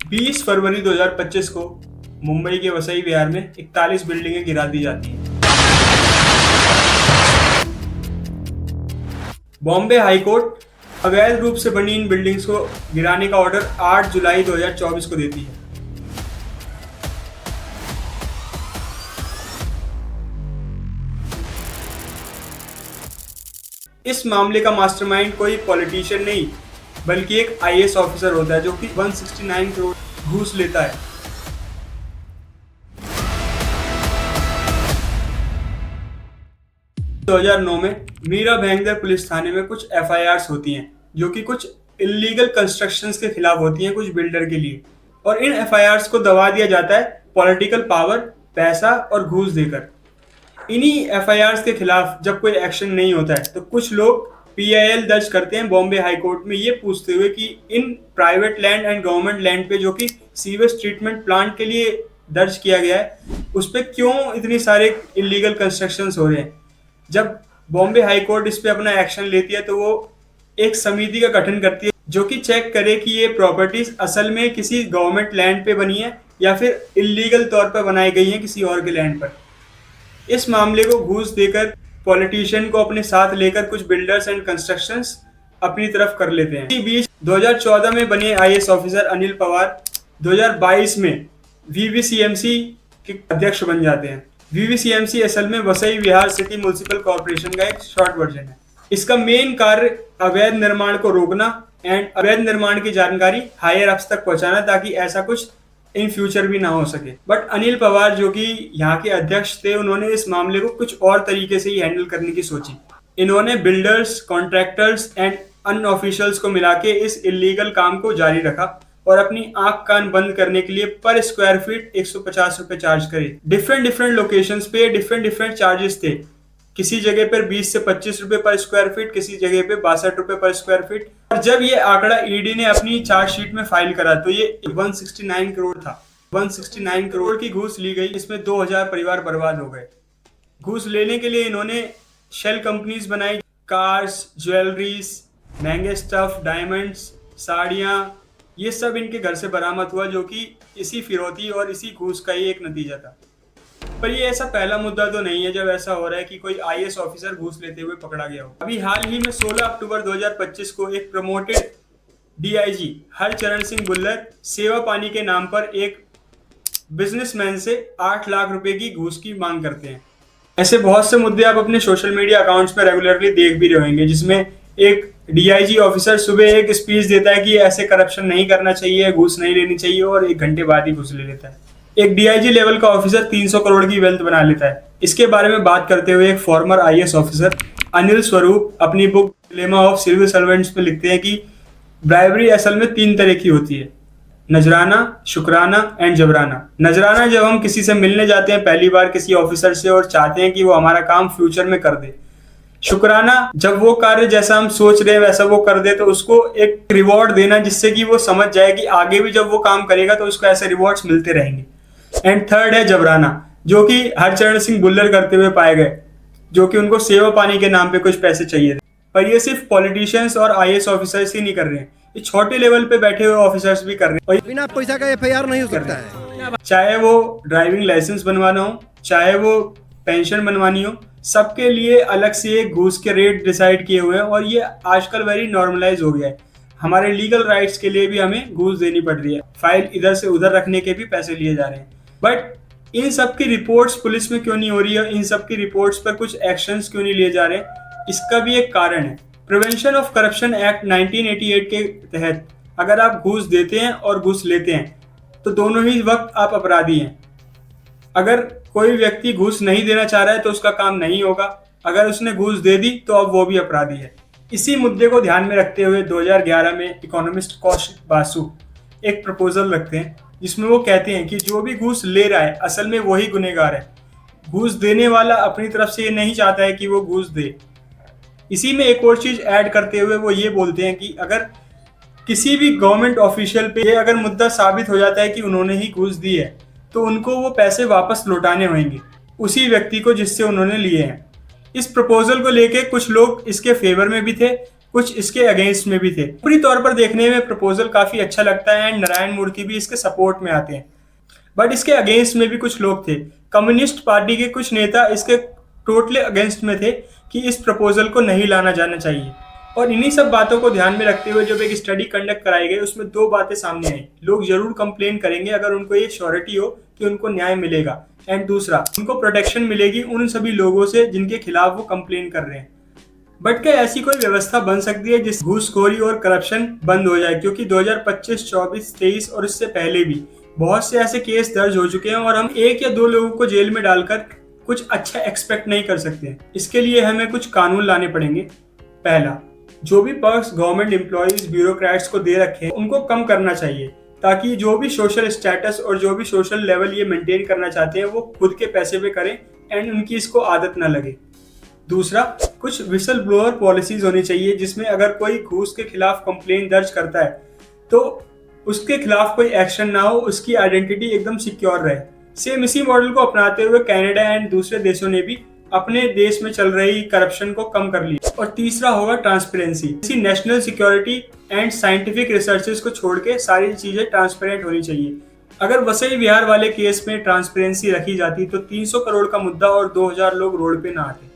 20 फरवरी 2025 को मुंबई के वसई विहार में 41 बिल्डिंगें गिरा दी जाती हैं। बॉम्बे हाई कोर्ट अवैध रूप से बनी इन बिल्डिंग्स को गिराने का ऑर्डर 8 जुलाई 2024 को देती है। इस मामले का मास्टरमाइंड कोई पॉलिटिशियन नहीं बल्कि एक आईएएस ऑफिसर होता है जो कि 169 करोड़ घूस लेता है। - 2009 में मीरा भाईंदर पुलिस थाने में कुछ एफआईआर्स होती हैं जो कि कुछ इल्लीगल कंस्ट्रक्शंस के खिलाफ होती हैं कुछ बिल्डर के लिए, और इन एफआईआर्स को दबा दिया जाता है पॉलिटिकल पावर, पैसा और घूस देकर। इन्हीं एफआईआर्स के खिलाफ जब कोई एक्शन नहीं होता है तो कुछ लोग पीआईएल दर्ज करते हैं बॉम्बे हाई कोर्ट में, ये पूछते हुए कि in private land and government land पे जो कि सीवेज ट्रीटमेंट प्लांट के लिए दर्ज किया गया है उस पर क्यों इतनी सारे इलीगल कंस्ट्रक्शंस हो रहे हैं। जब बॉम्बे हाई कोर्ट इस पे अपना एक्शन लेती है तो वो एक समिति का गठन करती है जो कि चेक करे कि ये प्रॉपर्टीज असल में किसी गवर्नमेंट लैंड पे बनी है या फिर इलीगल तौर पर बनाई गई है किसी और के लैंड पर। इस मामले को घूस देकर पॉलिटिशियन को अपने साथ लेकर कुछ बिल्डर्स एंड कंस्ट्रक्शंस अपनी तरफ कर लेते हैं। इसी बीच 2014 में बने आईएएस ऑफिसर अनिल पवार 2022 में वीवीसीएमसी के अध्यक्ष बन जाते हैं। वीवीसीएमसी असल में वसई विहार सिटी म्युनिसिपल कॉर्पोरेशन का एक शॉर्ट वर्जन है। इसका मेन कार्य अवैध निर्माण को रोकना एंड अवैध निर्माण की जानकारी हायर अप्स तक पहुंचाना ताकि ऐसा कुछ इन फ्यूचर भी ना हो सके। बट अनिल पवार जो कि यहाँ के अध्यक्ष थे, उन्होंने इस मामले को कुछ और तरीके से ही हैंडल करने की सोची। इन्होंने बिल्डर्स, कॉन्ट्रैक्टर्स एंड अन्य ऑफिशियल्स को मिला के इस इलीगल काम को जारी रखा और अपनी आंख कान बंद करने के लिए पर स्क्वायर फीट 150 रुपए चार्ज करे। डिफरेंट लोकेशंस पे डिफरेंट चार्जेस थे। किसी जगह पर 20 से 25 रुपए पर स्क्वायर फीट, किसी जगह पे 62 रुपए पर स्क्वायर फीट। और जब ये आंकड़ा ईडी ने अपनी चार्जशीट में फाइल करा तो ये 169 करोड़ था। 169 करोड़ की घूस ली गई, इसमें 2000 परिवार बर्बाद हो गए। घूस लेने के लिए इन्होंने शेल कंपनीज बनाई, कार्स, ज्वेलरीज, महंगे स्टफ, डायमंड्स, साड़ियां, ये सब इनके घर से बरामद हुआ जो कि इसी फिरौती और इसी घूस का ही एक नतीजा था। पर ये ऐसा पहला मुद्दा तो नहीं है जब ऐसा हो रहा है कि कोई आईएएस ऑफिसर घूस लेते हुए पकड़ा गया हो। अभी हाल ही में 16 अक्टूबर 2025 को एक प्रमोटेड डीआईजी हरचरण सिंह बुल्लर सेवा पानी के नाम पर एक बिजनेसमैन से 8 लाख रुपए की घूस की मांग करते हैं। ऐसे बहुत से मुद्दे आप अपने सोशल मीडिया अकाउंट्स पर रेगुलरली देख भी रहे होंगे, जिसमें एक डीआईजी ऑफिसर सुबह एक स्पीच देता है कि ऐसे करप्शन नहीं करना चाहिए, घूस नहीं लेनी चाहिए, और 1 घंटे बाद ही घूस ले लेता है। एक डीआईजी लेवल का ऑफिसर 300 करोड़ की वेल्थ बना लेता है। इसके बारे में बात करते हुए एक farmer IAS officer Anil Swarup अपनी book dilemma of civil servants में लिखते हैं कि ब्राइबरी असल में 3 तरह की होती है: नजराना, शुक्राना एंड जबराना। नजराना जब हम किसी से मिलने जाते हैं पहली बार किसी ऑफिसर से और चाहते हैं कि वो हमारा काम फ्यूचर में कर दे। शुक्राना जब वो कार्य जैसा हम सोच रहे हैं वैसा वो कर दे तो उसको एक रिवॉर्ड देना जिससे कि वो समझ जाए कि आगे भी जब वो काम करेगा तो उसको ऐसे रिवॉर्ड्स मिलते रहेंगे। एंड थर्ड है जबराना, जो कि हरचरण सिंह बुल्लर करते हुए पाए गए, जो कि उनको सेवा पानी के नाम पे कुछ पैसे चाहिए थे। पर ये सिर्फ पॉलिटिशियंस और आईएएस ऑफिसर्स ही नहीं कर रहे हैं, ये छोटे लेवल पे बैठे हुए ऑफिसर्स भी कर रहे हैं। बिना पैसा का एफआईआर नहीं हो सकता है। चाहे वो ड्राइविंग लाइसेंस बनवाना हो, चाहे वो पेंशन बनवानी हो, सबके लिए अलग से एक घूस के रेट डिसाइड किए हुए हैं और ये आजकल वेरी नॉर्मलाइज हो गया है। हमारे लीगल राइट्स के लिए भी हमें घूस देनी पड़ रही है, फाइल इधर से उधर रखने के भी पैसे लिए जा रहे हैं। बट इन सब की रिपोर्ट्स पुलिस में क्यों नहीं हो रही है, इन सब की रिपोर्ट्स पर कुछ एक्शंस क्यों नहीं लिए जा रहे, इसका भी एक कारण है। प्रिवेंशन ऑफ करप्शन एक्ट 1988 के तहत अगर आप घूस देते हैं और घूस लेते हैं तो दोनों ही वक्त आप अपराधी हैं। अगर कोई व्यक्ति घूस नहीं देना चाह रहा है तो उसका काम नहीं होगा, अगर उसने घूस दे दी तो अब वो भी अपराधी है। इसी मुद्दे को ध्यान में रखते हुए 2011 में इकोनॉमिस्ट कौशिक बासु एक प्रपोजल रखते हैं जिसमें वो कहते हैं कि जो भी घूस ले रहा है असल में वही गुनहगार है। घूस देने वाला अपनी तरफ से ये नहीं चाहता है कि वो घूस दे। इसी में एक और चीज ऐड करते हुए वो ये बोलते हैं कि अगर किसी भी गवर्नमेंट ऑफिशियल पे अगर मुद्दा साबित हो जाता है कि उन्होंने ही घूस दी है तो उनको वो पैसे वापस लौटाने होंगे उसी व्यक्ति को जिससे उन्होंने लिए हैं। इस प्रपोजल को लेके कुछ लोग इसके फेवर में भी थे कुछ इसके अगेंस्ट में भी थे। पूरी तौर पर देखने में प्रपोजल काफी अच्छा लगता है एंड नारायण मूर्ति भी इसके सपोर्ट में आते हैं, बट इसके अगेंस्ट में भी कुछ लोग थे। कम्युनिस्ट पार्टी के कुछ नेता इसके टोटली अगेंस्ट में थे कि इस प्रपोजल को नहीं लाना जाना चाहिए। और इन्हीं सब बातों को ध्यान में रखते हुए जब एक स्टडी कंडक्ट कराई गई, उसमें दो बातें सामने आई। लोग जरूर कंप्लेन करेंगे अगर उनको ये श्योरिटी हो कि उनको न्याय मिलेगा, एंड दूसरा, उनको प्रोटेक्शन मिलेगी उन सभी लोगों से जिनके खिलाफ वो कंप्लेन कर रहे हैं। बट क्या ऐसी कोई व्यवस्था बन सकती है जिस घूसखोरी और करप्शन बंद हो जाए? क्योंकि 2025, 24, 23 और इससे पहले भी बहुत से ऐसे केस दर्ज हो चुके हैं और हम एक या दो लोगों को जेल में डालकर कुछ अच्छा एक्सपेक्ट नहीं कर सकते। इसके लिए हमें कुछ कानून लाने पड़ेंगे। पहला, जो भी पर्क्स गवर्नमेंट एम्प्लॉइज ब्यूरोक्रेट्स को दे रखे हैं उनको कम करना चाहिए, ताकि जो भी सोशल स्टेटस और जो भी सोशल लेवल ये मेंटेन करना चाहते हैं वो खुद के पैसे पे करें एंड उनकी इसको आदत ना लगे। दूसरा, कुछ विसल ब्लोअर पॉलिसीज होनी चाहिए जिसमें अगर कोई घूस के खिलाफ कंप्लेन दर्ज करता है तो उसके खिलाफ कोई एक्शन ना हो, उसकी आइडेंटिटी एकदम सिक्योर रहे। सेम इसी मॉडल को अपनाते हुए कनाडा एंड दूसरे देशों ने भी अपने देश में चल रही करप्शन को कम कर लिया। और तीसरा होगा ट्रांसपेरेंसी। इसी national security and scientific researches को छोड़ के सारी चीजें ट्रांसपेरेंट होनी चाहिए। अगर वसई विहार वाले केस में ट्रांसपेरेंसी रखी जाती तो 300 करोड़ का मुद्दा और 2000 लोग रोड पे ना आते।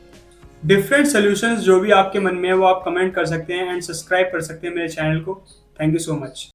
डिफरेंट सोल्यूशंस जो भी आपके मन में है वो आप कमेंट कर सकते हैं एंड सब्सक्राइब कर सकते हैं मेरे चैनल को। Thank you so much.